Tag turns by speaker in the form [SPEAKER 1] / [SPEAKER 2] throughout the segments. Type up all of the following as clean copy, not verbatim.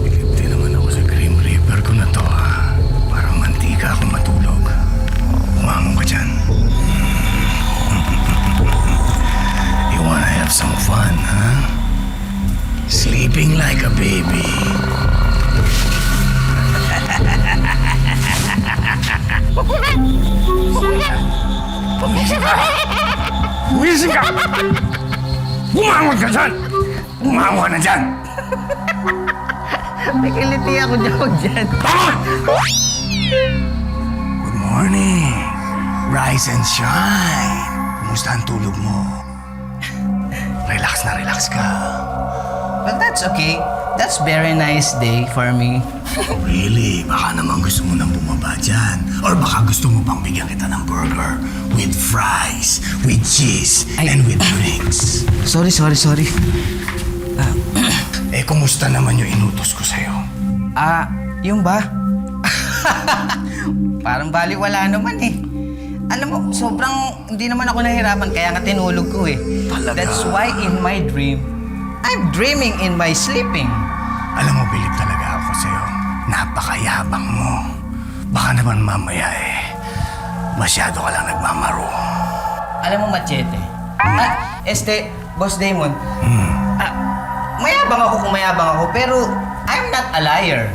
[SPEAKER 1] Pilipti naman ako sa Grim Reaper ko na to, ha? Parang mantika ako matulog. Umangon ka dyan. You wanna have some fun, huh? Sleeping like a baby. Pumising ka! Pumising ka! Bumangon ka dyan! Bumangon ka na dyan!
[SPEAKER 2] May kiliti ako dyan.
[SPEAKER 1] Tama! Good morning! Rise and shine! Kumusta ang tulog mo? Relax na relax ka.
[SPEAKER 2] But that's okay. That's very nice day for me.
[SPEAKER 1] Oh, really? Baka naman gusto mo nang bumaba dyan. Or baka gusto mo pang bigyan kita ng burger with fries, with cheese, and with drinks.
[SPEAKER 2] Sorry.
[SPEAKER 1] Eh, kumusta naman yung inutos ko sa'yo?
[SPEAKER 2] Yung ba? Parang baliwala naman eh. Alam mo, sobrang hindi naman ako nahirapan kaya nga tinulog ko eh.
[SPEAKER 1] Talaga?
[SPEAKER 2] That's why in my dream, I'm dreaming in my sleeping.
[SPEAKER 1] Alam mo, bilib talaga ako sa'yo. Napakayabang mo. Baka naman mamaya masyado ka lang nagmamaro.
[SPEAKER 2] Alam mo, Machete. Boss Damon. Mayabang ako kung mayabang ako, pero I'm not a liar.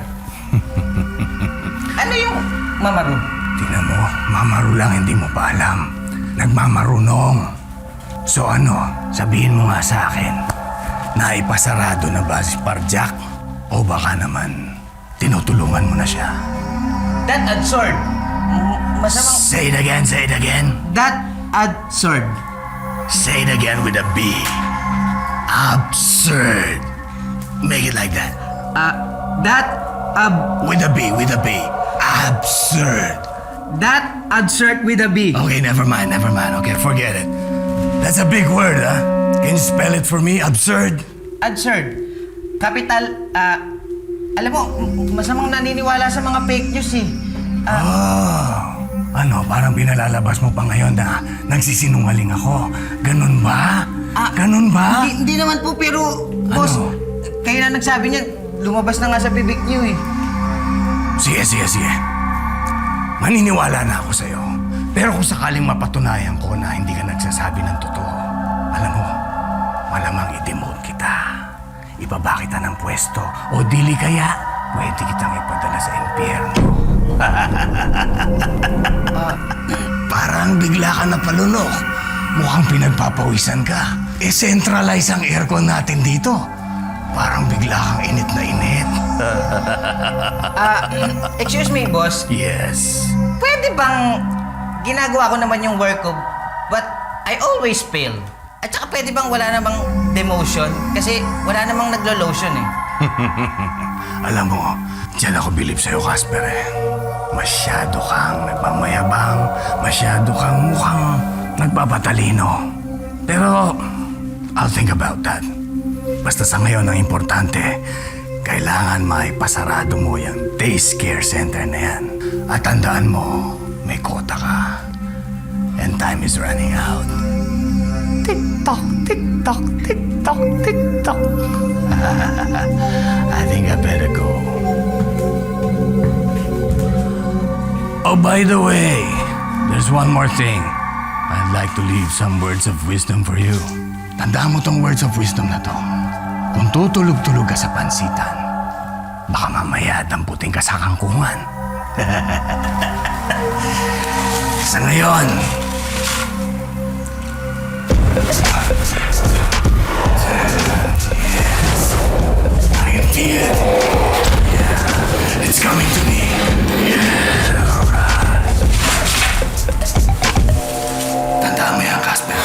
[SPEAKER 2] Ano yung mamaro?
[SPEAKER 1] Tingnan mo, mamaro lang, hindi mo pa alam. Nagmamarunong. So ano, sabihin mo nga sa akin, naipasarado na ba si Parjak? O baka naman, tinutulungan mo na siya?
[SPEAKER 2] That absurd. Masamang...
[SPEAKER 1] Say it again, say it again.
[SPEAKER 2] That absurd.
[SPEAKER 1] Say it again with a B. Absurd. Make it like that. With a B, with a B. Absurd.
[SPEAKER 2] That absurd with a B.
[SPEAKER 1] Okay, never mind. Okay, forget it. That's a big word, huh? Can you spell it for me? Absurd?
[SPEAKER 2] Absurd. Capital, alam mo, masamang naniniwala sa mga fake news eh.
[SPEAKER 1] Ano, parang pinalalabas mo pa ngayon na nagsisinungaling ako. Ganun ba? Ganun ba?
[SPEAKER 2] Hindi naman po, pero, boss, kayo na nagsabi niyan, lumabas na nga sa bibig niyo eh.
[SPEAKER 1] Sige. Maniniwala na ako sa'yo. Pero kung sakaling mapatunayan ko na hindi ka nagsasabi ng totoo, alam mo, malamang i-demote kita. Ibaba kita ng pwesto o dili kaya pwede kitang ipadala sa impyerno. Parang bigla ka napalunok. Mukhang pinagpapawisan ka. Centralize ang aircon natin dito. Parang bigla kang init na init.
[SPEAKER 2] Excuse me, boss.
[SPEAKER 1] Yes.
[SPEAKER 2] Pwede bang ginagawa ko naman yung work ko, but I always fail? At saka pwede bang wala namang demotion? Kasi wala namang naglo-lotion eh.
[SPEAKER 1] Alam mo, diyan ako bilib sa'yo, Casper eh. Masyado kang nagmamayabang, masyado kang mukhang nagpapatalino. Pero, I'll think about that. Basta sa ngayon, ang importante, kailangan maipasarado mo yung day care center na yan. At tandaan mo, may kota ka. And time is running out. Tick-tock, tick-tock, tick-tock, tick-tock. I think I better go. Oh, by the way, there's one more thing. I'd like to leave some words of wisdom for you. Tandaan mo tong words of wisdom na to. Kung tutulog-tulog ka sa pansitan, baka mamaya damputin ka sa kangkungan. Sa ngayon, I can feel it. Yeah. It's coming to me. Yeah, alright. Tandaan mo yan, Casper.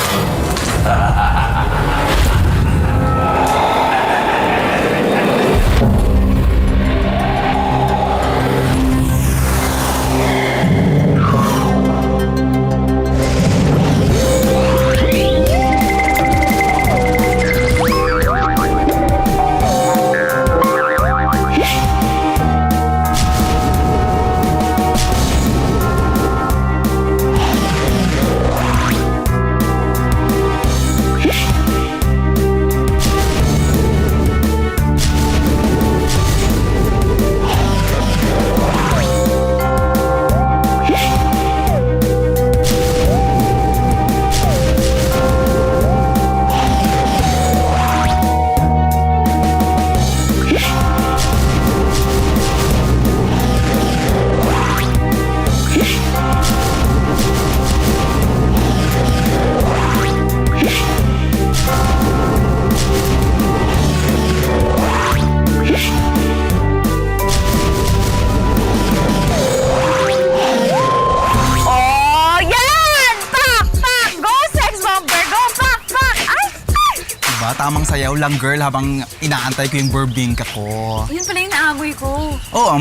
[SPEAKER 3] tamang sayaw lang, girl, habang inaantay ko yung bibingka ko.
[SPEAKER 4] Yun pala yung naamoy ko.
[SPEAKER 3] Oo,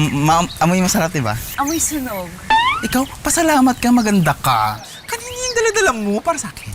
[SPEAKER 3] amoy masarap, diba?
[SPEAKER 4] Amoy sunog.
[SPEAKER 3] Ikaw, pasalamat ka, maganda ka. Kanina yung dala-dala mo para sa akin.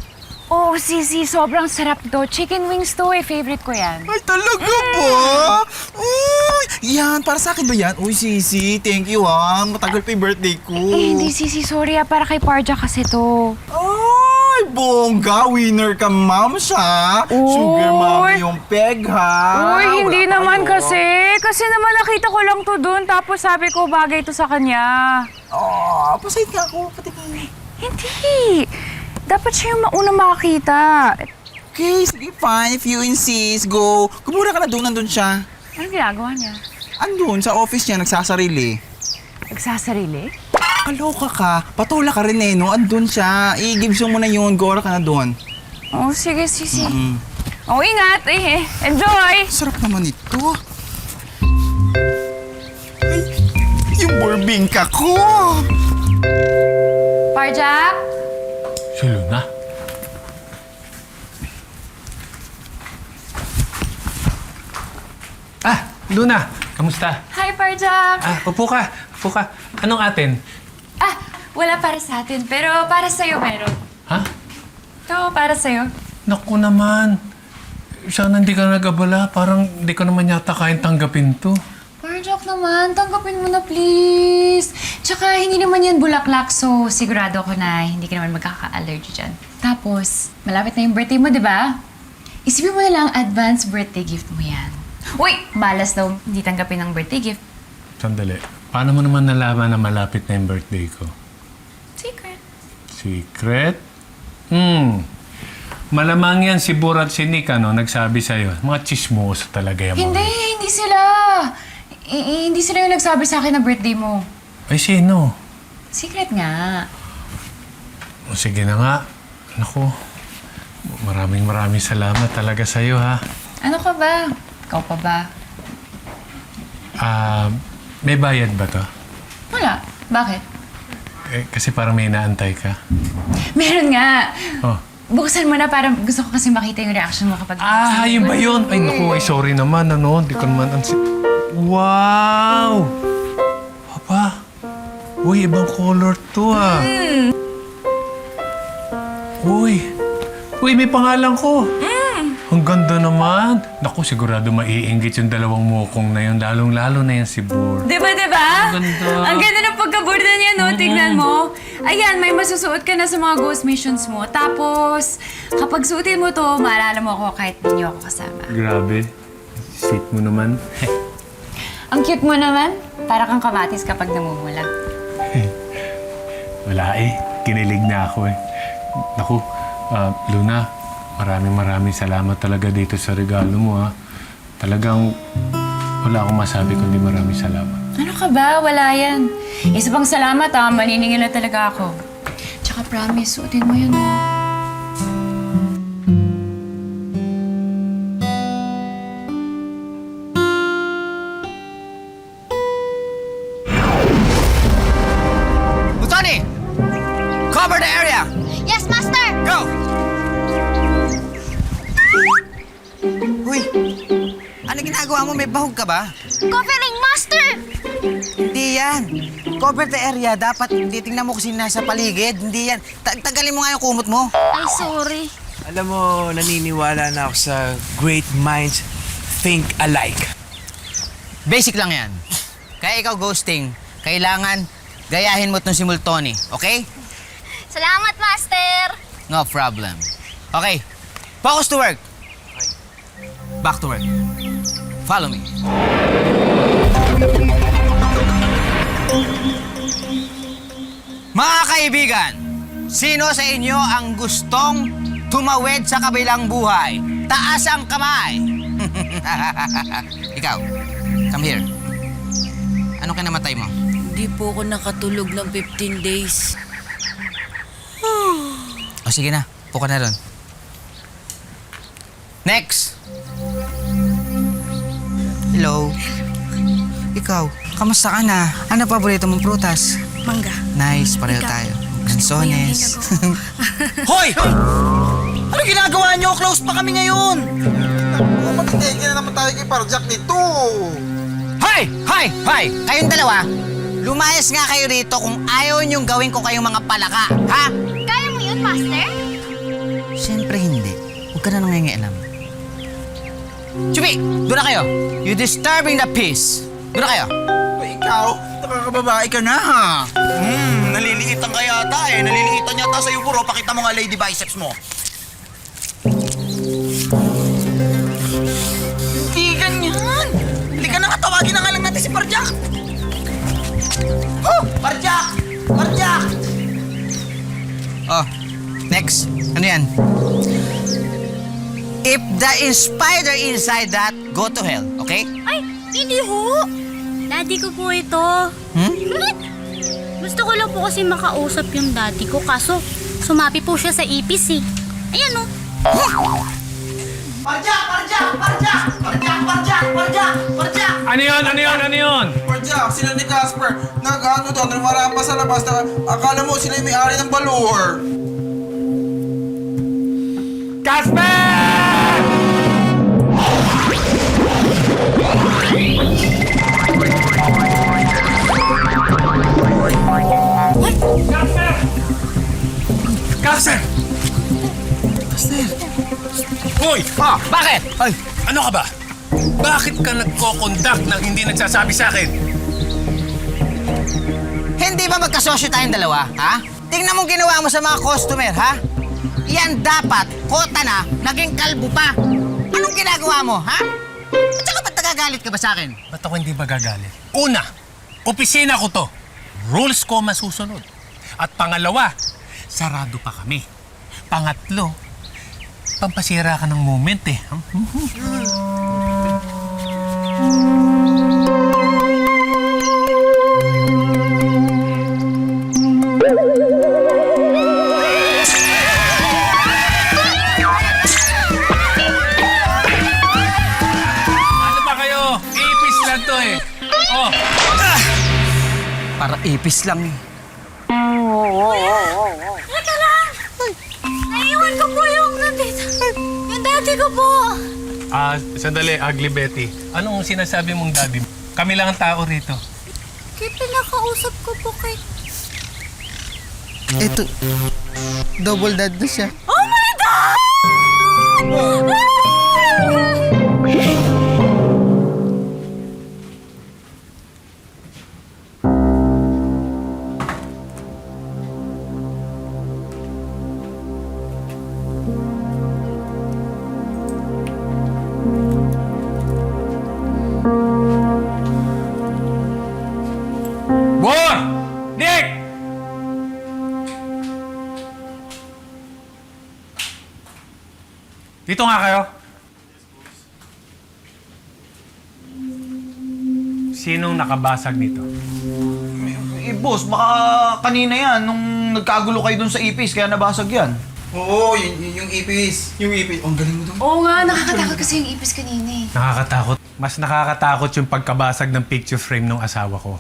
[SPEAKER 4] Oh, Sisi, sobrang sarap to. Chicken wings to eh. Favorite ko yan.
[SPEAKER 3] Ay, talaga ba? Uy, yan, para sa akin ba yan? Uy, Sisi, thank you ah. Matagal pa yung birthday ko.
[SPEAKER 4] Hindi, Sisi. Sorry para kay Parja kasi to.
[SPEAKER 3] Ay, bongga, winner ka, ma'am siya. Sugar mommy yung peg, ha?
[SPEAKER 4] Uy, hindi
[SPEAKER 3] Wala
[SPEAKER 4] naman
[SPEAKER 3] kayo.
[SPEAKER 4] kasi. Kasi naman nakita ko lang to dun. Tapos sabi ko bagay to sa kanya.
[SPEAKER 3] Oh, pasayit nga ako, pati kayo.
[SPEAKER 4] Hindi. Dapat siya yung maunang makakita.
[SPEAKER 3] Okay, sige, fine. If you insist, go. Kumura ka na doon, nandun siya.
[SPEAKER 4] Anong ginagawa niya?
[SPEAKER 3] Andun, sa office niya, nagsasarili.
[SPEAKER 4] Nagsasarili?
[SPEAKER 3] Kaloka ka. Patula ka rin eh, no? Andun siya. I-gives mo na yun. Gora ka na doon.
[SPEAKER 4] Oh, sige, Sisi. Oh, ingat. Eh, enjoy!
[SPEAKER 3] Sarap naman ito. Ay, yung barbingka ko.
[SPEAKER 4] Parja?
[SPEAKER 1] Si Luna?
[SPEAKER 5] Luna, kamusta?
[SPEAKER 4] Hi, Parja!
[SPEAKER 5] Upo ka. Upo ka. Anong atin?
[SPEAKER 4] Wala para sa atin, pero para sa'yo meron.
[SPEAKER 5] Ha?
[SPEAKER 4] Ito, para sa'yo.
[SPEAKER 5] Naku naman. Sana hindi ka nag-abala. Parang hindi ko naman yata kayang tanggapin to.
[SPEAKER 4] Parjak naman, tanggapin mo na please. Tsaka hindi naman yan bulaklak, so sigurado ako na hindi ka naman magkaka-allergy dyan. Tapos, malapit na yung birthday mo, di ba? Isipin mo na lang advance birthday gift mo yan. Uy, malas daw hindi tanggapin ng birthday gift.
[SPEAKER 5] Sandali. Paano mo naman nalaman na malapit na yung birthday ko?
[SPEAKER 4] Secret.
[SPEAKER 5] Secret? Malamang yan si Bur at si Nick, nagsabi sa'yo. Mga chismoso talaga yung mga.
[SPEAKER 4] Hindi sila. Hindi sila yung nagsabi sa akin na birthday mo.
[SPEAKER 5] Ay, sino?
[SPEAKER 4] Secret nga.
[SPEAKER 5] O sige na nga. Naku, maraming salamat talaga sa'yo, ha?
[SPEAKER 4] Ano ka ba? Ikaw pa ba?
[SPEAKER 5] May bayad ba to?
[SPEAKER 4] Wala. Bakit?
[SPEAKER 5] Kasi parang may inaantay ka.
[SPEAKER 4] Meron nga.
[SPEAKER 5] Oh.
[SPEAKER 4] Buksan mo na para gusto ko kasi makita yung reaction mo kapag...
[SPEAKER 5] Yun ba yun? Ay, naku, sorry naman, Hindi ko naman Wow! Papa, uy, ibang color to, Uy, may pangalan ko. Ang ganda naman. Naku, sigurado maiinggit yung dalawang mukong na yun. Lalong-lalo na yan si Bur.
[SPEAKER 4] Diba?
[SPEAKER 5] Ang ganda.
[SPEAKER 4] Ang ganda ng pagkaburda niya, no? Tignan mo. Ayan, may masusuot ka na sa mga ghost missions mo. Tapos, kapag suotin mo to, maalala mo ako kahit di niyo ako kasama.
[SPEAKER 5] Grabe. Sweet mo naman.
[SPEAKER 4] Ang cute mo naman. Para kang kamatis kapag namumulag.
[SPEAKER 5] Wala eh. Kinilig na ako eh. Naku, Luna, maraming salamat talaga dito sa regalo mo, ha. Talagang wala akong masabi kundi maraming salamat.
[SPEAKER 4] Ano ka ba? Wala yan. Isa pang salamat, maniningil na talaga ako. Tsaka promise, suotin mo yun,
[SPEAKER 2] Tony! Cover the area!
[SPEAKER 6] Yes, Master!
[SPEAKER 2] Go! Uy! Ano ginagawa mo? May bahog ka ba?
[SPEAKER 6] Covering, Master!
[SPEAKER 2] Hindi yan. Cover the area. Dapat titingnan mo kung sino nasa paligid. Hindi yan. Tagalin mo nga yung kumot mo.
[SPEAKER 6] Ay, sorry.
[SPEAKER 7] Alam mo, naniniwala na ako sa great minds think alike.
[SPEAKER 2] Basic lang yan. Kaya ikaw ghosting, kailangan gayahin mo itong si Multony. Okay?
[SPEAKER 6] Salamat, Master!
[SPEAKER 2] No problem. Okay. Focus to work. Back to work. Follow me. Mga kaibigan, sino sa inyo ang gustong tumawid sa kabilang buhay? Taas ang kamay! Ikaw, come here. Anong kinamatay mo?
[SPEAKER 8] Hindi po ako nakatulog ng 15 days.
[SPEAKER 2] O sige na, puka na ron. Next! Hello? Ikaw, kamusta ka na? Ano paborito mong prutas?
[SPEAKER 8] Mangga.
[SPEAKER 2] Nice, pareho
[SPEAKER 8] Ikaw.
[SPEAKER 2] tayo.
[SPEAKER 8] Gusto ko yung
[SPEAKER 2] Gansones.
[SPEAKER 8] ginagawa.
[SPEAKER 2] Hoy! Ano
[SPEAKER 3] Ano ginagawa nyo? Close pa kami ngayon. Naku, magtigil na naman tayo kay Parjak nito.
[SPEAKER 2] Hoy! Hoy! Hoy! Kayong dalawa, lumayas nga kayo rito kung ayaw niyong gawin ko kayong mga palaka, ha?
[SPEAKER 6] Kaya mo yun, Master?
[SPEAKER 2] Siyempre hindi. Huwag ka na nangingialam. Chupi! Doon na kayo! You disturbing the peace! Doon na kayo!
[SPEAKER 3] O ikaw, nakakababae ka na ha. Naliliitan ka yata eh. Naliliitan yata sa'yo buro. Pakita mo nga lady biceps mo. Hindi ganyan. Halika na nga, tawagin na nga lang natin si Parjak. Oh! Parjak! Parjak!
[SPEAKER 2] Oh, next. Ano yan? If the spider inside that, go to hell, okay?
[SPEAKER 6] Ay, hindi ho. Daddy ko po ito. Gusto ko lang po kasi makausap yung daddy ko kaso sumapi po siya sa ipis eh. Ayan o.
[SPEAKER 3] Parjak! Parjak! Parjak! Parjak! Parjak! Parjak! Parjak!
[SPEAKER 5] Ano yun? Ano yun? Ano yun?
[SPEAKER 3] Parjak, sila ni Casper, nag-ano daw, nagmaraan pa sa labas na akala mo sila yung may-ari ng balor.
[SPEAKER 5] Casper! Casper! Casper!
[SPEAKER 1] Hoy!
[SPEAKER 2] Bakit?
[SPEAKER 1] Ay, ano ka ba? Bakit ka nagko-conduct nang hindi nagsasabi sa akin?
[SPEAKER 2] Hindi ba magkasosyo tayong dalawa, ha? Tingnan mo ginawa mo sa mga customer, ha? Yan dapat, kota na, naging kalbo pa. Anong ginagawa mo, ha? At saka ba't nagagalit ka ba sa akin?
[SPEAKER 1] Ba't ako hindi magagalit? Una, opisina ko to. Rules ko masusunod. At pangalawa, sarado pa kami. Pangatlo, pampasira ka ng moment eh. Ano ba kayo? Ipis lang to eh. Oh,
[SPEAKER 2] Para ipis lang eh.
[SPEAKER 6] Teka lang! Naiwan ko po yung nandito. Yung daddy ko po.
[SPEAKER 5] Sandali, Ugly Betty. Anong sinasabi mong daddy? Kami lang ang tao rito.
[SPEAKER 6] Kaya pinakausap ko po kay...
[SPEAKER 2] Ito, double dad na siya.
[SPEAKER 6] Oh my God!
[SPEAKER 5] Bor! Nick! Dito nga kayo. Sinong nakabasag nito?
[SPEAKER 3] Eh, boss, baka kanina yan, nung nagkagulo kayo dun sa ipis, kaya nabasag yan. Oo, yung ipis. Yung ipis. Ang galing mo dun.
[SPEAKER 4] Oo nga, nakakatakot kasi yung ipis kanina eh.
[SPEAKER 5] Nakakatakot. Mas nakakatakot yung pagkabasag ng picture frame ng asawa ko.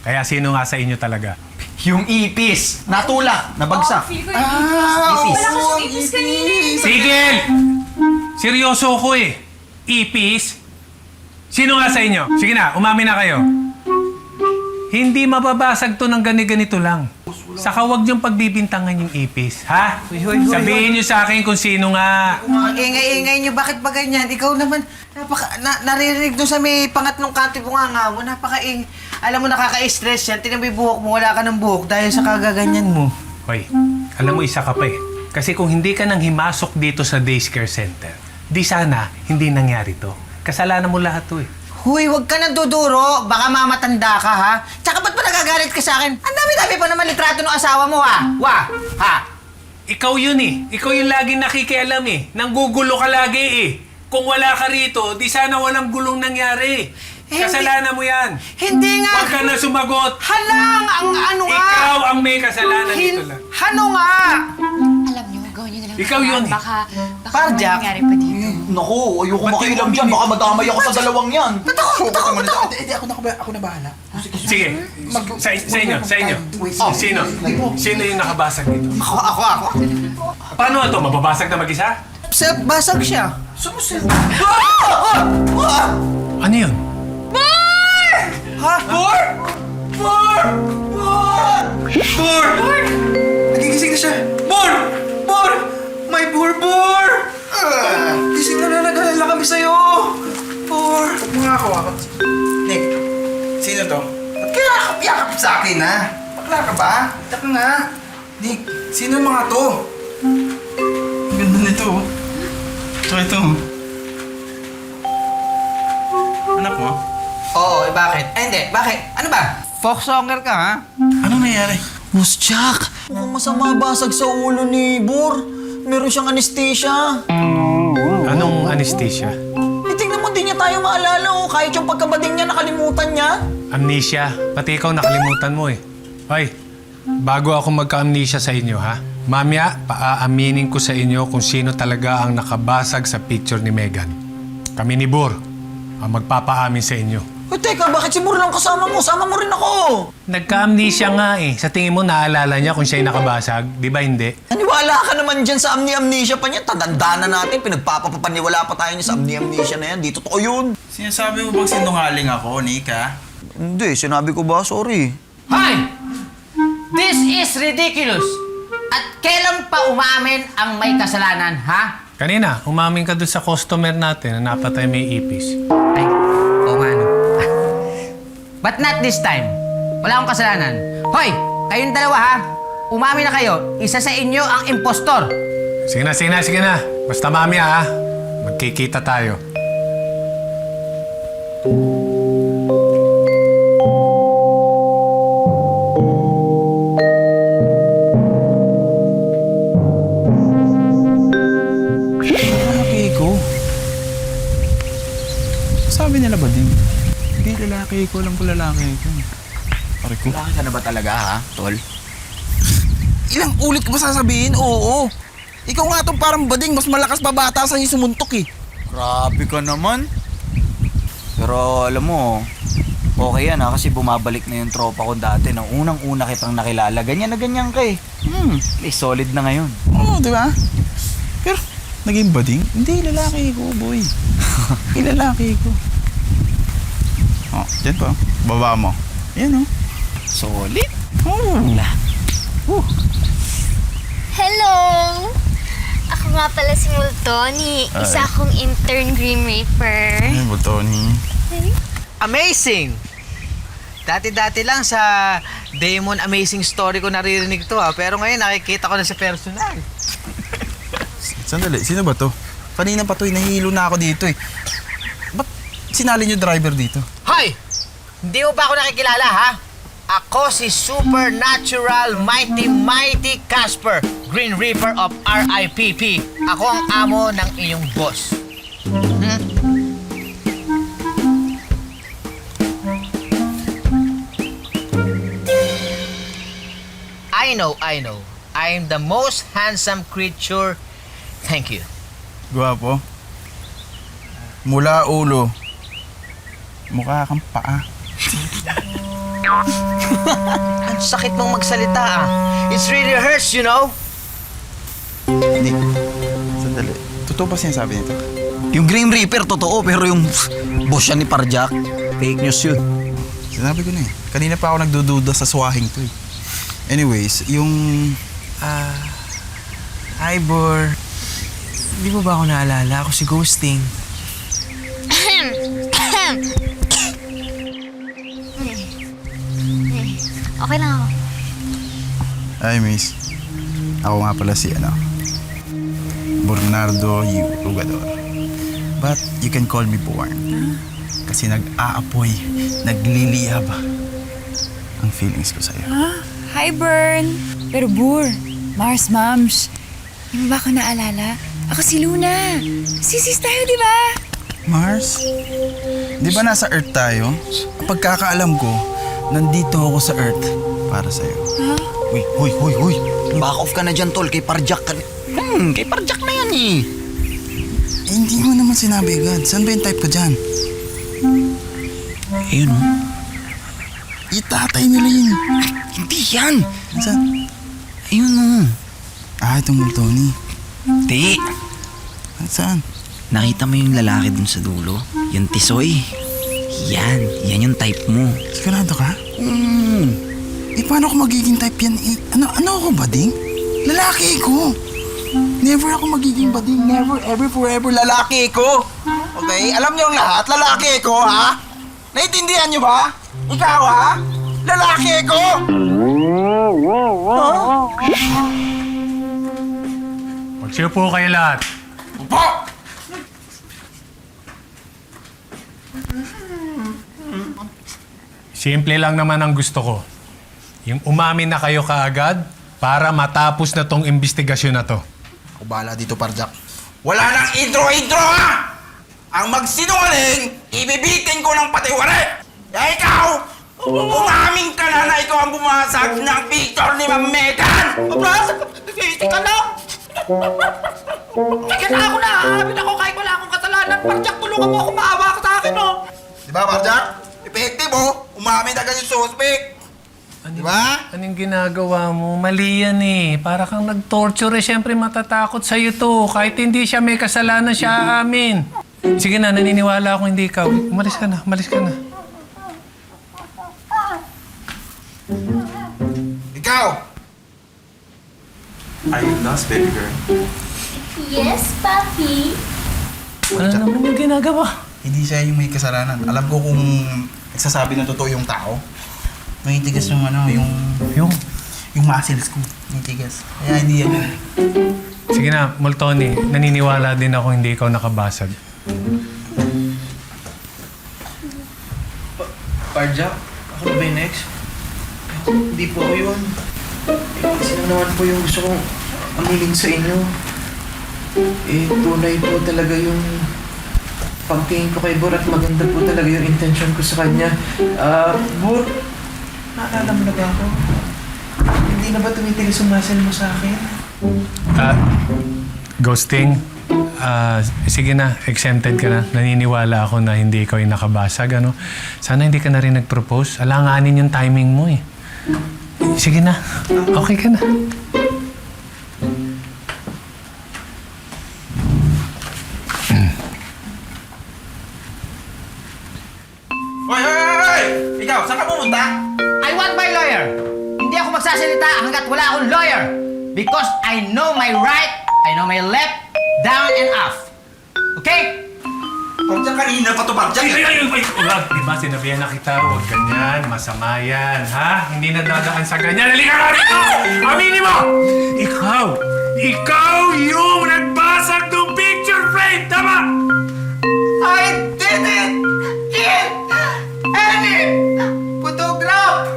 [SPEAKER 5] Kaya sino nga sa inyo talaga?
[SPEAKER 3] Yung ipis. Natulak. Nabagsak.
[SPEAKER 4] Feel ko yung ipis. Wala kasi yung ipis kanina eh.
[SPEAKER 5] Sigil! Seryoso ko eh. Ipis? Sino nga sa inyo? Sige na, umamin na kayo. Hindi mababasag to ng gani-ganito lang. Saka huwag niyong pagbibintangan yung ipis, ha? Sabihin niyo sa akin kung sino nga.
[SPEAKER 2] Ang ingay-ingay niyo, bakit ba ganyan? Ikaw naman, naririnig doon sa may pangatlong kanto ko nga mo, alam mo, nakaka-stress yan. Tinan mo yung buhok mo, wala ka ng buhok dahil sa kagaganyan mo.
[SPEAKER 5] Hoy, alam mo isa ka pa eh. Kasi kung hindi ka nang himasok dito sa daycare center, di sana hindi nangyari to. Kasalanan mo lahat to eh.
[SPEAKER 2] Huy, huwag ka nang duduro. Baka mamatanda ka, ha? Tsaka ba't pa nagagalit ka sa akin? Ang dami-dami pa naman litrato ng asawa mo, ha? Ha?
[SPEAKER 5] Ikaw yun eh. Ikaw yung laging nakikialam eh. Nanggugulo ka lagi eh. Kung wala ka rito, di sana walang gulong nangyari. Kasalanan mo yan.
[SPEAKER 2] Hindi nga.
[SPEAKER 5] Huwag ka na sumagot.
[SPEAKER 2] Halang! Ang ano nga?
[SPEAKER 5] Ikaw ang may kasalanan dito lang.
[SPEAKER 2] Ano nga?
[SPEAKER 4] Alam niyo, Gawin niyo na lang.
[SPEAKER 5] Ikaw yun eh.
[SPEAKER 4] Baka
[SPEAKER 2] Parjack?
[SPEAKER 4] mangyari pa dito.
[SPEAKER 3] Naku, ayoko makialam dyan. Baka madamay ako sa dalawang yan.
[SPEAKER 7] Hindi, ako na bahala.
[SPEAKER 5] Sige, sa inyo. Sino? Sino yung nakabasag dito?
[SPEAKER 2] Ako.
[SPEAKER 5] Paano ito? Mababasag na mag-isa?
[SPEAKER 2] Basag siya.
[SPEAKER 5] Ano yun?
[SPEAKER 7] Ha? Bor! Nagigising na siya. Bor! May Bor! Gising na nag-alala kami sa'yo. Bor!
[SPEAKER 9] Mga ako. Nick, sino to? Ba't kaya yakap sa akin, ha? Bakla ka ba? Ito ka nga. Nick, sino mga to? Ang ganda nito, oh. Tsaka ito, oh. Anak mo?
[SPEAKER 2] Oo, bakit? Hindi, bakit? Ano ba? Folk songer ka, ha?
[SPEAKER 9] Anong nangyari?
[SPEAKER 3] Boss Jack, mukhang masama basag sa ulo ni Bor. Meron siyang anesthesia.
[SPEAKER 5] Anong anesthesia?
[SPEAKER 3] Tingnan mo, di niya tayo maalala, oh. Kahit yung pagkabading niya, nakalimutan niya.
[SPEAKER 5] Amnesia. Pati ikaw nakalimutan mo eh. Hoy, bago ako magka-amnesia sa inyo ha, mamaya paaaminin ko sa inyo kung sino talaga ang nakabasag sa picture ni Megan. Kami ni Bor ang magpapaamin sa inyo.
[SPEAKER 3] Teka, bakit si Bor lang kasama mo? Sama mo rin ako.
[SPEAKER 5] Nagka-amnesia nga eh. Sa tingin mo naalala niya kung siya'y nakabasag? Di ba hindi?
[SPEAKER 3] Naniwala ka naman dyan sa amnesia pa niya. Tadanda na natin. Pinagpapapaniwala pa tayo niya sa amnesia na yan. Di totoo yun.
[SPEAKER 9] Sinasabi mo bang sinungaling ako, Nick, ha?
[SPEAKER 3] Hindi, sinabi ko ba? Sorry.
[SPEAKER 2] Hoy! This is ridiculous! At kailan pa umamin ang may kasalanan, ha?
[SPEAKER 5] Kanina, umamin ka doon sa customer natin na napatay may ipis.
[SPEAKER 2] Ay, oo nga no. But not this time. Wala akong kasalanan. Hoy! Kayong dalawa, ha? Umamin na kayo. Isa sa inyo ang impostor.
[SPEAKER 5] Sige na. Basta mamaya ha. Magkikita tayo.
[SPEAKER 9] Lalaki ko. Sabi nila ba din? Hindi lalaki ko, alam ko lalaki ko. Pare ko.
[SPEAKER 2] Lalaki ka na ba talaga, ha, tol?
[SPEAKER 9] Ilang ulit ko ba sasabihin? Oo. Ikaw nga itong parang bading, mas malakas pa bata sa sumuntok eh.
[SPEAKER 3] Grabe ka naman. Pero alam mo, okay yan ha, kasi bumabalik na yung tropa ko dati. Nang unang-una kitang nakilala, ganyan na ganyan ka eh. Solid na ngayon.
[SPEAKER 9] Oo, di ba? Pero, naging bading? Hindi, lalaki ko, boy. Hindi, lalaki ko. Oh, dyan po. Baba mo. Ayan oh.
[SPEAKER 3] Solid?
[SPEAKER 9] Oh.
[SPEAKER 6] Hello! Ako nga pala si Multoni. Isa akong intern Grim Reaper.
[SPEAKER 9] Ay, Butoni.
[SPEAKER 2] Amazing! Dati-dati lang sa Demon Amazing Story ko naririnig to, ha? Pero ngayon nakikita ko na sa personal.
[SPEAKER 9] Sandali, sino ba to? Kanina pa to, nahihilo na ako dito eh. Ba't sinali niyo driver dito?
[SPEAKER 2] Hoy! Hindi mo ba ako nakikilala, ha? Ako si Supernatural Mighty Casper, Green Reaper of RIPP. Ako ang amo ng iyong boss. I know. I am the most handsome creature. Thank you.
[SPEAKER 9] Gwapo. Mula ulo. Mukha kang paa.
[SPEAKER 2] Ang sakit mong magsalita, ah. It's really hurts, you know?
[SPEAKER 9] Nick, sandali. Totoo ba sinasabi nito?
[SPEAKER 3] Yung Grim Reaper, totoo. Pero yung boss yan ni Parjack, fake news yun.
[SPEAKER 9] Sinabi ko na eh. Kanina pa ako nagdududa sa swahing to eh. Anyways, yung...
[SPEAKER 7] Hi, Bor. Hindi mo ba ako naalala? Ako si Ghosting.
[SPEAKER 6] Okay lang ako.
[SPEAKER 9] Hi, miss. Ako nga pala si Bernardo Yu Rugador. But you can call me Born. Kasi nag-aapoy, nagliliyab ang feelings ko sa'yo.
[SPEAKER 4] Hi, Bern! Pero Bur, Mars Mams, hindi mo ba ako naalala? Ako si Luna. Sisis tayo, di ba?
[SPEAKER 9] Mars, di ba nasa Earth tayo? Kapag kakaalam ko, nandito ako sa Earth para sa'yo.
[SPEAKER 3] Uy. Back off ka na dyan, tol. Kay Parjack ka. Kay Parjak na yan eh.
[SPEAKER 9] Hindi mo naman sinabi agad. Saan ba yung type ko dyan?
[SPEAKER 3] Ayun oh.
[SPEAKER 9] Itatay nila yun.
[SPEAKER 3] Hindi yan.
[SPEAKER 9] Saan?
[SPEAKER 3] Ayun oh.
[SPEAKER 9] Itong Multoni.
[SPEAKER 3] Di.
[SPEAKER 9] Saan?
[SPEAKER 3] Nakita mo yung lalaki dun sa dulo? Yung tisoy. Yan yung type mo.
[SPEAKER 9] Sigurado ka? Paano ako magiging type yan? Ano ako, bading? Lalaki ko. Never ako magiging bading. Never, ever, forever. Lalaki ko. Okay? Alam niyo ang lahat? Lalaki ko, ha? Naiintindihan niyo ba? Ikaw, ha? Lalaki ko!
[SPEAKER 5] Magsiyo po kayo lahat.
[SPEAKER 9] Upo!
[SPEAKER 5] Simple lang naman ang gusto ko. Yung umamin na kayo kaagad para matapos na tong investigasyon na to.
[SPEAKER 9] Ako bahala dito, Parjak. Wala nang intro-intro, ha? Ang magsinungaling, ibibitin ko ng patiwari. Kaya ikaw, umamin ka na ikaw ang bumasag ng picture ni Ma'am Megan.
[SPEAKER 2] Tika lang! Tika na ako na! Amin ako kahit wala akong kasalanan. Parjak, tulungan mo ako, maawa ka sa akin, oh!
[SPEAKER 9] Di ba, Parjak? Effective, oh. Umamin agad yung suspect. Diba?
[SPEAKER 5] Anong ginagawa mo? Mali yan eh. Para kang nag-torture eh. Siyempre matatakot sa'yo to. Kahit hindi siya may kasalanan, siya aamin. Sige na, naniniwala ako hindi ikaw. Umalis ka na, umalis ka na.
[SPEAKER 9] Ikaw!
[SPEAKER 7] Are you lost, baby girl?
[SPEAKER 6] Yes, Papi.
[SPEAKER 5] Ano naman yung ginagawa?
[SPEAKER 9] Hindi siya yung may kasalanan. Alam ko kung nagsasabi na totoo yung tao. May tigas yung yung muscles ko. May tigas. Kaya hindi yan.
[SPEAKER 5] Sige na, Multoni. Naniniwala din ako hindi ikaw nakabasag.
[SPEAKER 7] Parjak, ako na ba yung next? Hindi po ako yun. Sino naman po yung gusto kong aminin sa inyo? Tunay po talaga yung pagtingin ko kay Bor at maganda po talaga yung intention ko sa kanya. Bor, naalala mo na ba ako? Hindi na ba tumitigas yung muscle mo sa akin?
[SPEAKER 5] Ghosting? Sige na, exempted ka na. Naniniwala ako na hindi ikaw yung nakabasag, ano? Sana hindi ka na rin nag-propose. Alanganin yung timing mo eh. Sige na, okay ka na.
[SPEAKER 9] Hoy! Ikaw, saan ka pumunta?
[SPEAKER 2] I want my lawyer! Hindi ako magsasalita hanggat wala akong lawyer! Because I know my right, I know my left, down and off. Okay?
[SPEAKER 9] Parjak, kanina pa to, Parjak.
[SPEAKER 5] Wag, di ba sinabihan na kita, huwag ganyan, masama yan, ha? Hindi na dadaan sa ganyan. Halika nga rito! Aminin mo! Ikaw yung nagbasag ng picture frame, tama?
[SPEAKER 2] I didn't get any photograph!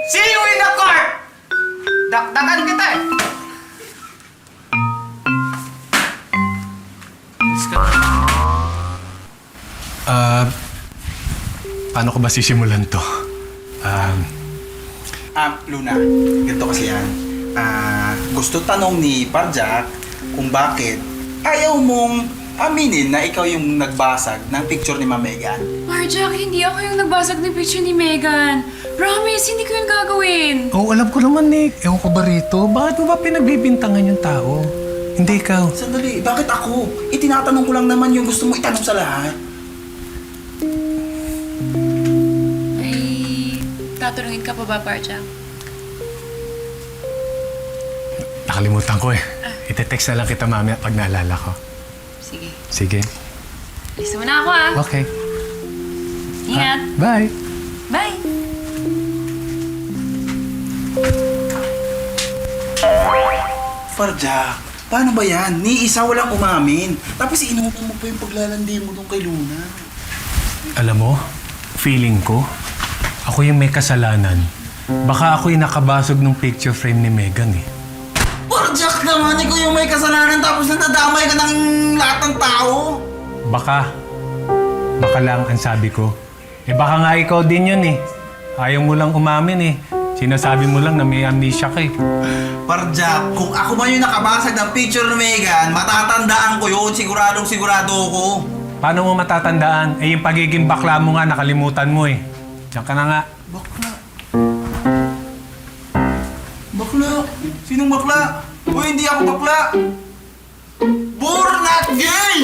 [SPEAKER 2] See you in the court! Dakdakan kita eh!
[SPEAKER 5] Paano ko ba sisimulan to?
[SPEAKER 9] Luna, ganito kasi yan. Gusto tanong ni Parjak kung bakit ayaw mong aminin na ikaw yung nagbasag ng picture ni Ma'am Megan.
[SPEAKER 4] Parjak, hindi ako yung nagbasag ng picture ni Megan. Promise, hindi ko yun gagawin.
[SPEAKER 5] Oo, alam ko naman, Nick. Ewan ko ba rito? Bakit mo ba pinagbibintangan yung tao? Hindi ikaw.
[SPEAKER 9] Sandali, bakit ako? Tinatanong ko lang naman yung gusto mo itanong sa lahat.
[SPEAKER 4] Ay, tatanungin ka pa ba, Parjak?
[SPEAKER 5] Nakalimutan ko eh. Ite-text na lang kita mamaya pag naalala ko.
[SPEAKER 4] Sige.
[SPEAKER 5] Sige.
[SPEAKER 4] Alis mo na ako ah.
[SPEAKER 5] Okay.
[SPEAKER 4] Ingat.
[SPEAKER 5] Bye.
[SPEAKER 4] Bye.
[SPEAKER 9] Parjak, paano ba yan? Ni isa walang umamin. Tapos inuupo mo pa yung paglalandi mo doon kay Luna.
[SPEAKER 5] Alam mo, feeling ko, ako yung may kasalanan. Baka ako yung nakabasag ng picture frame ni Megan eh.
[SPEAKER 9] Parjak naman, ikaw yung may kasalanan tapos nadadamay ka ng lahat ng tao.
[SPEAKER 5] Baka lang ang sabi ko. Eh baka nga ikaw din yun eh. Ayaw mo lang umamin eh. Sinasabi mo lang na may amnesia ka eh.
[SPEAKER 9] Parjak, kung ako man yung nakabasag ng picture ni Megan, matatandaan ko yun. Siguradong-sigurado ko.
[SPEAKER 5] Paano mo matatandaan? Eh yung pagiging bakla mo nga, nakalimutan mo eh. Diyan ka na nga.
[SPEAKER 9] Bakla? Bakla? Sinong bakla? Uy, hindi ako bakla! Born not gay!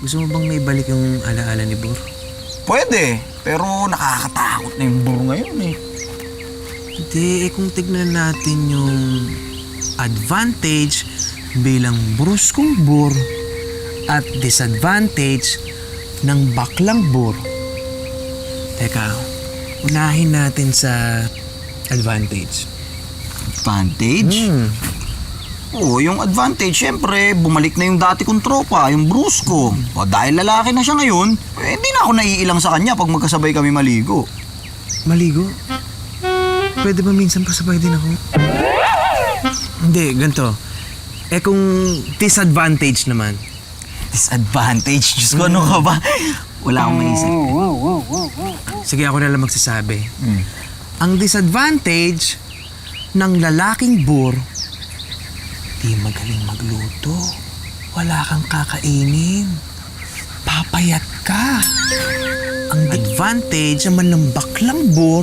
[SPEAKER 7] Gusto mo bang may balik yung alaala ni Bor?
[SPEAKER 9] Pwede, pero nakakatakot na yung buro ngayon eh.
[SPEAKER 7] Hindi, kung tignan natin yung advantage bilang bruskong Bor at disadvantage ng baklang Bor. Teka, unahin natin sa advantage.
[SPEAKER 3] Advantage? Oo, yung advantage, syempre, bumalik na yung dati kong tropa, yung Bruce ko. O dahil lalaki na siya ngayon, eh di na ako naiilang sa kanya pag magkasabay kami maligo.
[SPEAKER 7] Maligo? Pwede ba minsan pasabay din ako? Hindi, ganito. Eh kung disadvantage naman.
[SPEAKER 3] Disadvantage? Diyos ko, ano ka ba? Wala akong maisip.
[SPEAKER 7] Sige, ako na lang magsasabi. Ang disadvantage ng lalaking Bor, di magaling magluto. Wala kang kakainin. Papayat ka. Ang advantage naman ng baklang Bor,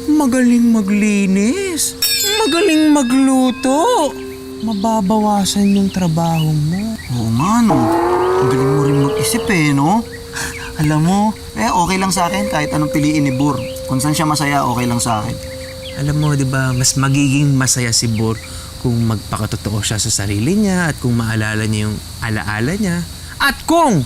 [SPEAKER 7] magaling maglinis. Magaling magluto. Mababawasan yung trabaho mo.
[SPEAKER 3] Oo nga, no. Ang galing mo rin mag-isip eh, no? Alam mo, okay lang sa akin kahit anong piliin ni Bor. Kung saan siya masaya, okay lang sa akin.
[SPEAKER 7] Alam mo, di ba, mas magiging masaya si Bor kung magpakatotoo siya sa sarili niya at kung maalala niya yung alaala niya. At kung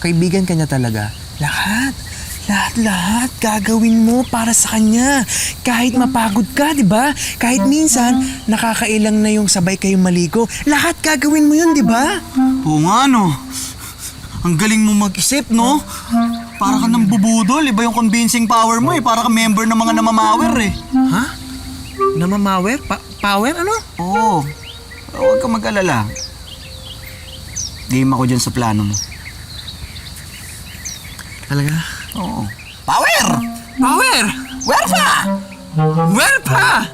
[SPEAKER 7] kaibigan ka niya talaga, lahat gagawin mo para sa kanya. Kahit mapagod ka, di ba? Kahit minsan, nakakailang na yung sabay kayong maligo. Lahat gagawin mo yun, di ba?
[SPEAKER 3] Oo nga, no. Ang galing mo mag-isip, no? Para ka nang bubudol. Iba yung convincing power mo eh. Para ka member ng mga namamawer eh.
[SPEAKER 7] Ha? Namamawer? Power? Ano?
[SPEAKER 3] Oo. Huwag ka mag-alala. Game ako dyan sa plano mo.
[SPEAKER 7] Talaga?
[SPEAKER 3] Oo. Power!
[SPEAKER 7] Power!
[SPEAKER 3] Where pa?
[SPEAKER 7] Well pa!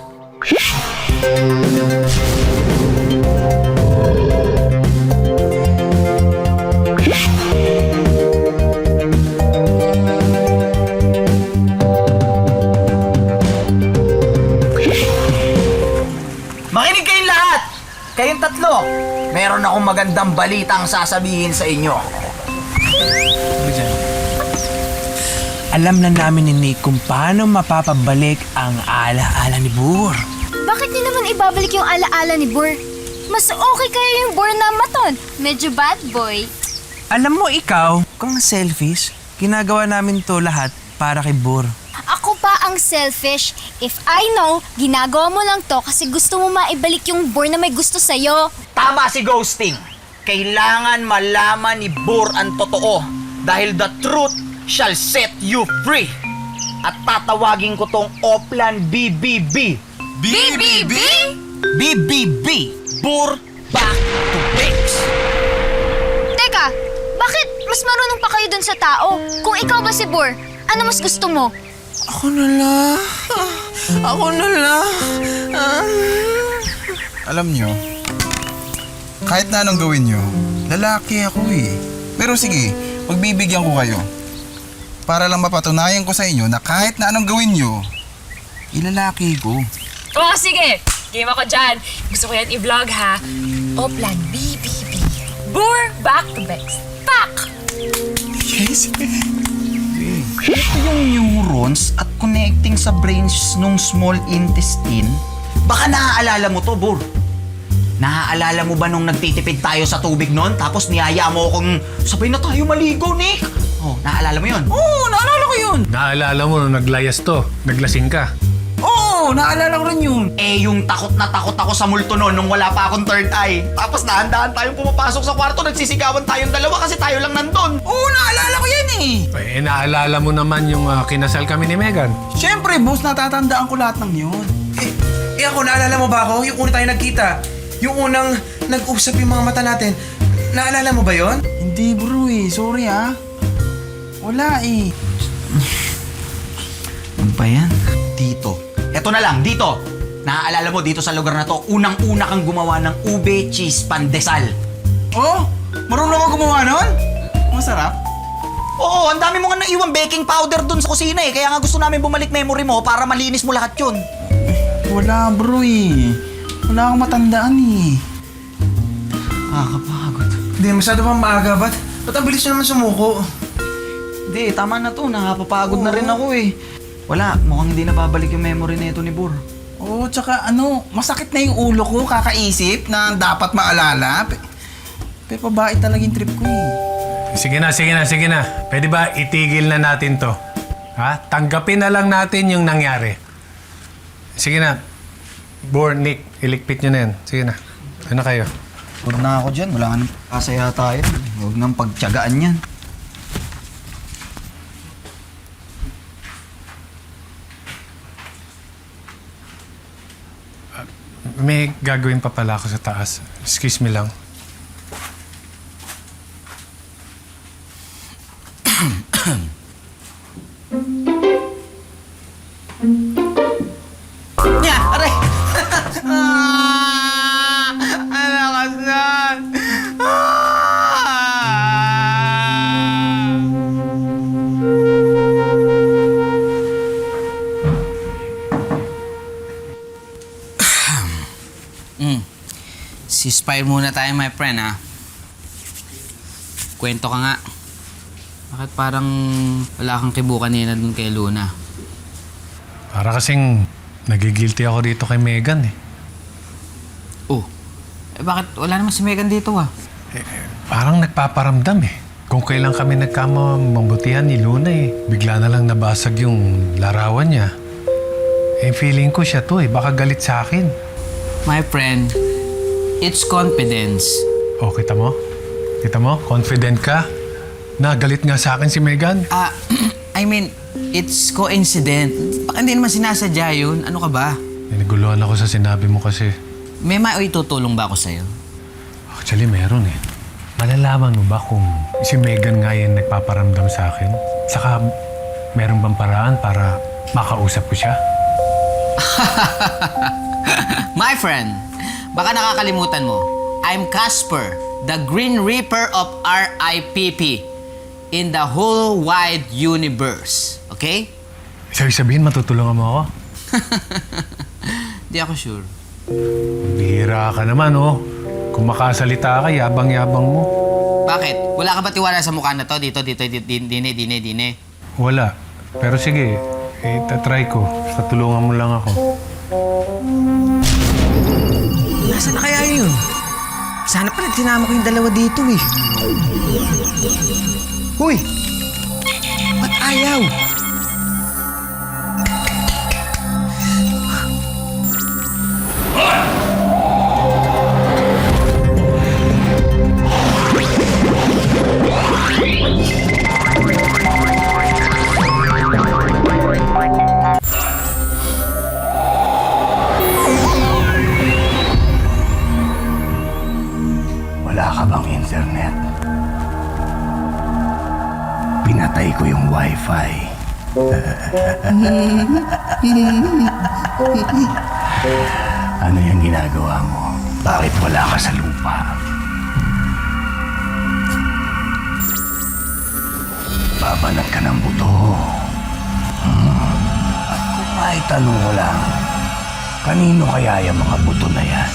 [SPEAKER 3] Makinig kayong lahat! Kayong tatlo! Meron akong magandang balitang sasabihin sa inyo.
[SPEAKER 7] Alam na namin ni Nick kung paano mapapabalik ang alaala ni Bor.
[SPEAKER 6] Bakit niyo naman ibabalik yung alaala ni Bor? Mas okay kaya yung Bor na maton. Medyo bad boy.
[SPEAKER 7] Alam mo ikaw, kung selfish, ginagawa namin to lahat para kay Bor.
[SPEAKER 6] Ako pa ang selfish. If I know, ginagawa mo lang to kasi gusto mo maibalik yung Bor na may gusto sa'yo.
[SPEAKER 3] Tama si Ghosting. Kailangan malaman ni Bor ang totoo dahil the truth shall set you free. At tatawagin ko tong Oplan BBB.
[SPEAKER 9] BBB?
[SPEAKER 3] BBB. Bor Back to Base.
[SPEAKER 6] Teka, bakit mas marunong pa kayo dun sa tao? Kung ikaw ba si Bor, ano mas gusto mo?
[SPEAKER 7] Ako na lang.
[SPEAKER 9] Alam nyo, kahit na anong gawin nyo, lalaki ako eh. Pero sige, pagbibigyan ko kayo. Para lang mapatunayan ko sa inyo na kahit na anong gawin nyo, ilalaki ko.
[SPEAKER 4] Oh, sige! Game ako dyan. Gusto ko yan i-vlog, ha? Oplan BBB. Bor back to base. Back!
[SPEAKER 9] Yes.
[SPEAKER 3] Ito yung neurons at connecting sa brains nung small intestine. Baka naaalala mo to, Bor. Naaalala mo ba nung nagtitipid tayo sa tubig nun? Tapos niyaya mo akong sabay na tayo maligo, Nick? Oh, naaalala mo yun?
[SPEAKER 7] Oo, naalala ko yun.
[SPEAKER 5] Naalala mo nung naglayas to, naglasing ka.
[SPEAKER 7] Oo, naalala ko rin yun.
[SPEAKER 3] Eh, yung takot na takot ako sa multo noon nung wala pa akong third eye. Tapos dahan-dahan tayong pumapasok sa kwarto, nagsisigawan tayong dalawa kasi tayo lang nandun.
[SPEAKER 7] Oo, naalala ko yan eh.
[SPEAKER 5] Eh, naalala mo naman yung kinasal kami ni Megan.
[SPEAKER 9] Siyempre, boss, natatandaan ko lahat ng yun.
[SPEAKER 7] Eh ako, naalala mo ba ako? Yung una tayo nagkita. Yung unang nag-usap yung mga mata natin. Naalala mo ba yon?
[SPEAKER 9] Hindi bro eh. Sorry ah. Wala eh.
[SPEAKER 3] Ano ba yan? Dito. Eto na lang, dito. Naaalala mo dito sa lugar na to, unang-una kang gumawa ng ube cheese pandesal.
[SPEAKER 9] Oh? Marunong ako gumawa nun? Masarap?
[SPEAKER 3] Oo, ang dami mo nga naiwan baking powder dun sa kusina eh. Kaya nga gusto namin bumalik memory mo para malinis mo lahat yun.
[SPEAKER 9] Wala bro eh. Wala akong matandaan eh.
[SPEAKER 3] Nakakapagod.
[SPEAKER 7] Hindi, masyado pang maaga. Ba't ang bilis nyo naman sumuko?
[SPEAKER 3] Hindi, tama na to. Nakapapagod na rin ako eh. Wala, mukhang hindi na babalik yung memory na ito ni Bur.
[SPEAKER 9] Oo, tsaka masakit na yung ulo ko kakaisip na dapat maalala. Pero babae talaga yung trip ko eh.
[SPEAKER 5] Sige na. Pwede ba itigil na natin to? Ha? Tanggapin na lang natin yung nangyari. Sige na. Bor, Nick, ilikpit nyo na yan. Sige na. Ano kayo?
[SPEAKER 3] Puro na ako dyan. Wala ka nang kasaya tayo. Huwag nang pagtyagaan yan.
[SPEAKER 5] May gagawin pa pala ako sa taas. Excuse me lang.
[SPEAKER 2] Nya, aray! Alakas na! Ceasefire muna tayo, my friend, ha? Kwento ka nga. Bakit parang wala kang kibo kanina dun kay Luna?
[SPEAKER 5] Para kasing nagigilty ako dito kay Megan eh.
[SPEAKER 2] Oh, bakit wala naman si Megan dito, ah?
[SPEAKER 5] Parang nagpaparamdam eh. Kung kailan kami nagkamamabutihan ni Luna eh. Bigla na lang nabasag yung larawan niya. Eh, feeling ko siya to eh. Baka galit sa akin.
[SPEAKER 2] My friend, it's confidence.
[SPEAKER 5] Oh, kita mo? Kita mo? Confident ka? Na galit nga sa akin si Megan?
[SPEAKER 2] I mean, it's coincident. Baka hindi naman sinasadya yun. Ano ka ba?
[SPEAKER 5] Naguluhan ako sa sinabi mo kasi.
[SPEAKER 2] May maitutulong ba ako sa'yo?
[SPEAKER 5] Actually, meron eh. Malalaman mo ba kung si Megan nga yung nagpaparamdam sa akin? Saka, meron bang paraan para makausap ko siya?
[SPEAKER 2] My friend, baka nakakalimutan mo. I'm Casper, the Green Reaper of RIPP in the whole wide universe. Okay?
[SPEAKER 5] Sabi sabihin, matutulungan mo ako?
[SPEAKER 2] Di ako sure.
[SPEAKER 5] Bihira ka naman, oh. Kung makasalita ka, yabang-yabang mo.
[SPEAKER 2] Bakit? Wala ka ba tiwala sa mukha na to? Dito, dine.
[SPEAKER 5] Wala. Pero sige, itatry ko. Basta tulungan mo lang ako.
[SPEAKER 7] Nasaan na kaya yun? Sana pala tinama ko yung dalawa dito eh. Huy! Ba't ayaw?
[SPEAKER 1] Wala ka bang internet? Pinatay ko yung wifi. Ano yung ginagawa mo? Bakit wala ka sa lupa? Babanat ka ng buto. At kung maitanong ko lang, kanino kaya yung mga buto na yan?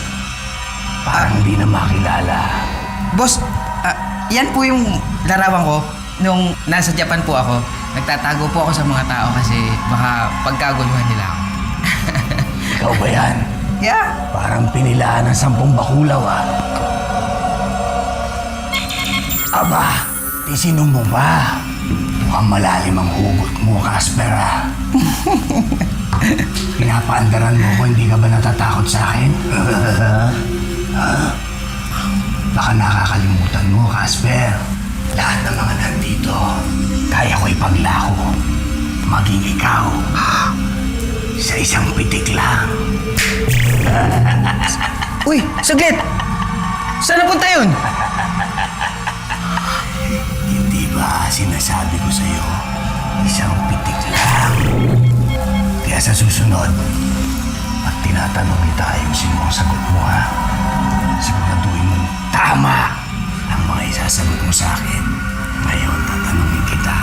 [SPEAKER 1] Parang di na makilala.
[SPEAKER 2] Boss, yan po yung larawan ko nung nasa Japan po ako. Nagtatago po ako sa mga tao kasi baka pagkaguluhan nila ako.
[SPEAKER 1] Ikaw ba yan?
[SPEAKER 2] Yeah.
[SPEAKER 1] Parang pinilaan ng 10 bakulaw, ah. Aba, tisinom mo ba? Mukhang malalim ang hugot mo, Casper, ah. Pinapaandaran mo ko, hindi ka ba natatakot sa akin? Baka nakakalimutan mo, Casper. Lahat ng mga nandito, kaya ko ipaglako. Maging ikaw. Sa isang pitik lang.
[SPEAKER 2] Uy, saglit! Saan napunta yun?
[SPEAKER 1] sinasabi ko sa'yo, isang pitik lang. Kaya sa susunod, pag tinatanong kita, ayusin mo ang sagot mo, ha? Siguraduhin mo tama ang mga isasagot mo sa akin. Ngayon, tatanungin kita,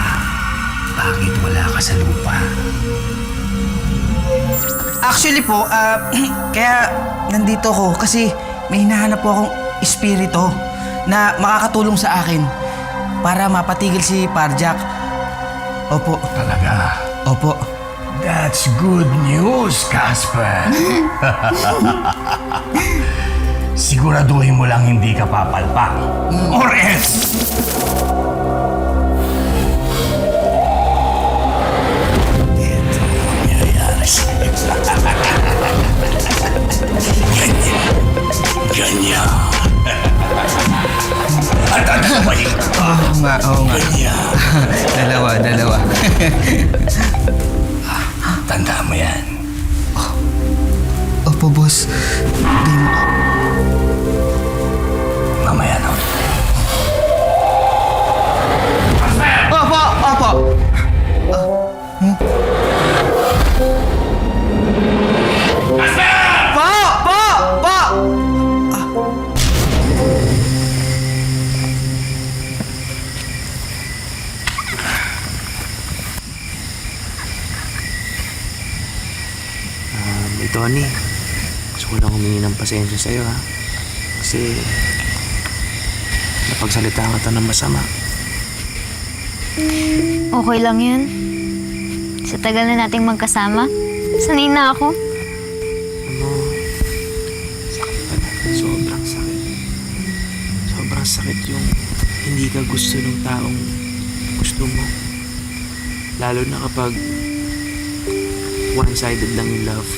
[SPEAKER 1] bakit wala ka sa lupa?
[SPEAKER 7] Actually po, kaya nandito ako kasi may hinahanap po akong espiritu na makakatulong sa akin para mapatigil si Parjak. Opo.
[SPEAKER 1] Talaga?
[SPEAKER 7] Opo.
[SPEAKER 1] That's good news, Casper. Siguraduhin mo lang hindi ka papalpak. Or else... Ito ang mangyayari sa'yo. Ganyan. At ano ba yun?
[SPEAKER 7] Oo nga.
[SPEAKER 1] Ganyan.
[SPEAKER 7] Dalawa.
[SPEAKER 1] Tanda mo yan.
[SPEAKER 7] Opo, boss. Di mo.
[SPEAKER 1] Mamaya na.
[SPEAKER 7] Opo. Po!
[SPEAKER 10] Tony, gusto ko lang humingi ng pasensya sa'yo, ha? Kasi napagsalitaan kita ng masama.
[SPEAKER 6] Okay lang yun. Sa tagal na nating magkasama, sanay na ako.
[SPEAKER 10] Ano, sakit pala. Sobrang sakit. Sobrang sakit yung hindi ka gusto ng taong gusto mo. Lalo na kapag one-sided lang yung love.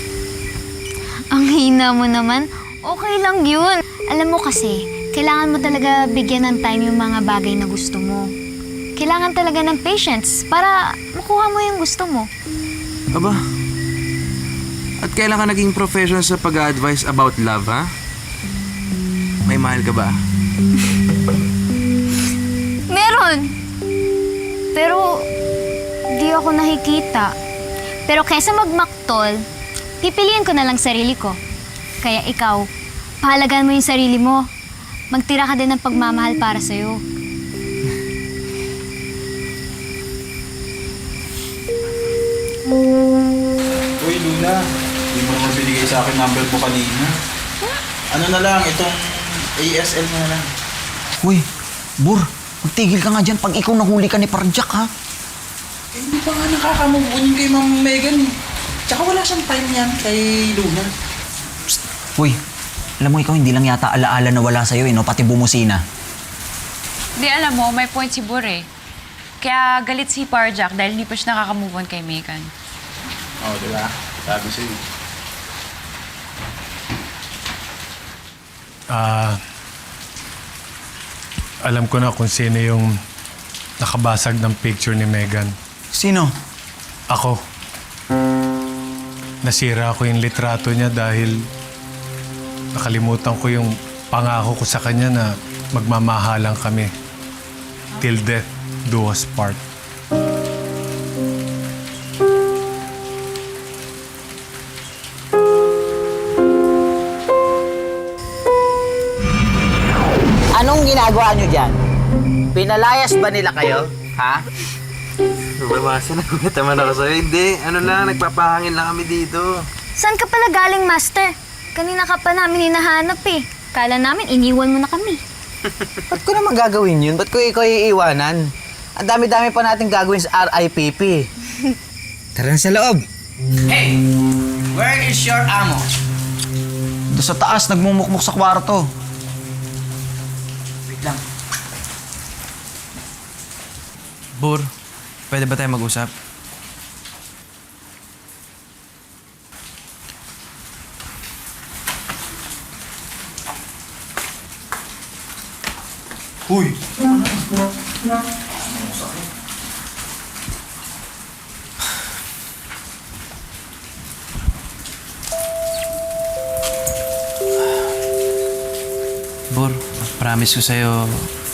[SPEAKER 6] Ang hina mo naman. Okay lang yun. Alam mo kasi, kailangan mo talaga bigyan ng time yung mga bagay na gusto mo. Kailangan talaga ng patience para makuha mo yung gusto mo.
[SPEAKER 10] Aba, at kailan ka naging professional sa pag-advise about love, ha? May mahal ka ba?
[SPEAKER 6] Meron! Pero, di ako nakikita. Pero kesa magmaktol, pipiliin ko na lang sarili ko. Kaya ikaw, pahalagaan mo yung sarili mo. Magtira ka din ng pagmamahal para sa'yo.
[SPEAKER 3] Uy, Luna. Hindi mo naman binigay sa akin number mo kanina. Ano na lang, itong ASL mo na lang.
[SPEAKER 2] Uy, Bur, magtigil ka nga dyan pag ikaw nahuli ka ni Parjak, ha?
[SPEAKER 7] Eh, hindi pa nga nakaka-move on yun kay Ma'am Megan, eh. Tsaka wala siyang time yan kay Luna.
[SPEAKER 2] Uy, alam mo ikaw hindi lang yata alaala na wala sa'yo, no? Pati bumusina.
[SPEAKER 4] Di alam mo, may point si Bur eh. Kaya galit si Parjak dahil hindi pa siya nakaka-move on kay Megan.
[SPEAKER 3] Oo, di ba? Sabi sa'yo.
[SPEAKER 5] Alam ko na kung sino yung nakabasag ng picture ni Megan.
[SPEAKER 2] Sino?
[SPEAKER 5] Ako. Nasira ko yung litrato niya dahil nakalimutan ko yung pangako ko sa kanya na magmamahalan kami. Till death do us part.
[SPEAKER 2] Anong ginagawa nyo dyan? Pinalayas ba nila kayo? Ha?
[SPEAKER 10] Lumamasa na kumataman ako sa'yo. Hindi, ano lang, nagpapahangin lang kami dito.
[SPEAKER 6] Saan ka pala galing, Master? Kanina ka pa namin hinahanap eh. Kala namin iniwan mo na kami.
[SPEAKER 2] Ba't ko naman gagawin yun? Ba't ko ikaw iiwanan? Ang dami-dami pa natin gagawin sa RIPP. Tara na sa loob.
[SPEAKER 7] Hey! Where is your amo?
[SPEAKER 2] Doon sa taas, nagmumukmuk sa kwarto.
[SPEAKER 7] Wait lang. Bur, pwede ba tayo mag-usap?
[SPEAKER 3] Uy!
[SPEAKER 7] Bur, promise ko sa'yo,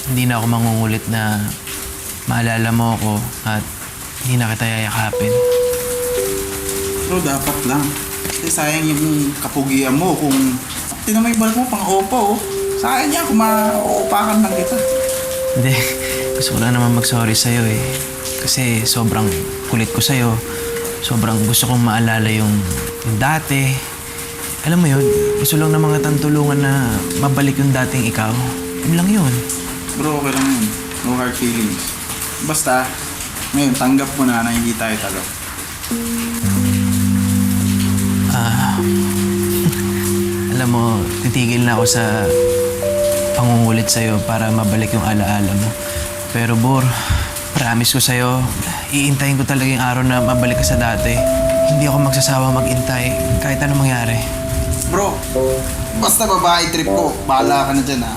[SPEAKER 7] hindi na ako mangungulit na
[SPEAKER 10] maalala mo ako at hindi na kita yayakapin.
[SPEAKER 9] Bro, dapat lang. Kasi sayang yung kapugian mo kung tinan mo yung balik mo pang opa oh. Sayang yan kung mauupakan lang kita.
[SPEAKER 10] Hindi, gusto ko lang naman mag-sorry sa'yo eh. Kasi sobrang kulit ko sa'yo. Sobrang gusto kong maalala yung dati. Alam mo yun, gusto lang ng mga tulungan na mabalik yung dating ikaw. Yun lang yun.
[SPEAKER 9] Bro, okay lang yun. No hard feelings. Basta, ngayon, tanggap mo na hindi tayo talo.
[SPEAKER 10] Alam mo, titigil na ako sa pangungulit sa'yo para mabalik yung alaala mo. Pero Bor, promise ko sa'yo, iintayin ko talaga yung araw na mabalik ka sa dati. Hindi ako magsasawa mag-intay kahit anong mangyari.
[SPEAKER 9] Bro, basta babae trip ko, bahala ka na dyan ha.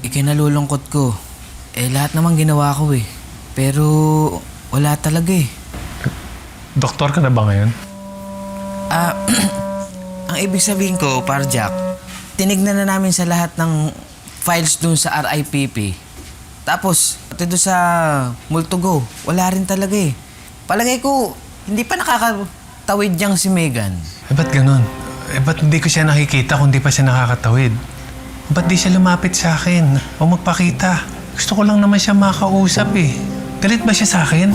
[SPEAKER 10] Ikinalulungkot ko. Lahat naman ginawa ko eh. Pero wala talaga eh.
[SPEAKER 5] Doktor ka na ba ngayon?
[SPEAKER 10] Ang ibig sabihin ko, Parjack, tinignan na namin sa lahat ng files dun sa RIPP. Tapos, pati doon sa Multigo, wala rin talaga eh. Palagay ko, hindi pa nakakatawid niyang si Megan.
[SPEAKER 5] Ba't ganun? Ba't hindi ko siya nakikita kung di pa siya nakakatawid? Ba't di siya lumapit sa akin o magpakita? Gusto ko lang naman siya makausap eh. Galit ba siya sa akin?